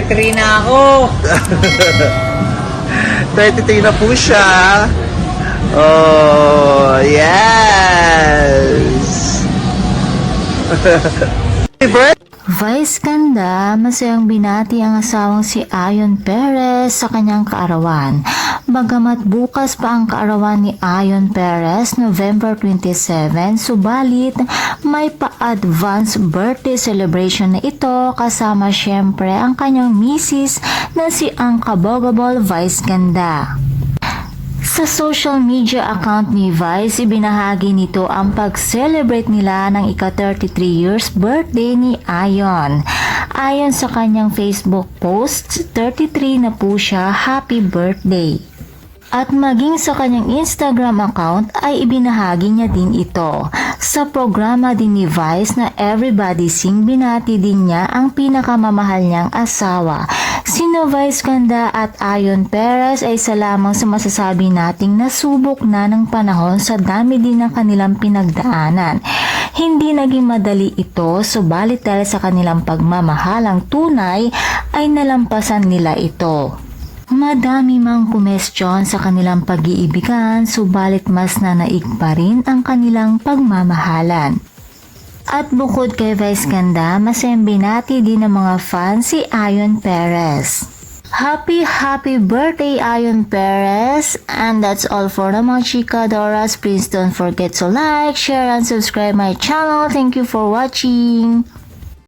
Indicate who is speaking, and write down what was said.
Speaker 1: 33 na ako.
Speaker 2: 33 na po siya. Oh, yes.
Speaker 3: Vice ganda, masayang binati ang asawang si Ayon Perez sa kanyang kaarawan. Bagamat bukas pa ang kaarawan ni Ayon Perez, November 27, subalit may pa-advance birthday celebration na ito kasama syempre ang kanyang misis na si Angkabogable Vice ganda. Sa social media account ni Vice, ibinahagi nito ang pag-celebrate nila ng ika-33 years birthday ni Ayon. Ayon sa kanyang Facebook post, 33 na po siya, happy birthday. At maging sa kanyang Instagram account ay ibinahagi niya din ito. Sa programa din ni Vice na Everybody Sing, binati din niya ang pinakamamahal niyang asawa. Sino Vice ganda at Ayon Perez ay isa lamang sa masasabi nating nasubok na ng panahon sa dami din ng kanilang pinagdaanan. Hindi naging madali ito, subalit dahil sa kanilang pagmamahalang tunay ay nalampasan nila ito. Madami mang kumestyon sa kanilang pag-iibigan, subalit mas nanaig pa rin ang kanilang pagmamahalan. At bukod kay Vice ganda, masayang binati din ng mga fans si Ayon Perez. Happy birthday Ayon Perez! And that's all for the mga chika Doras. Please don't forget to like, share, and subscribe my channel. Thank you for watching!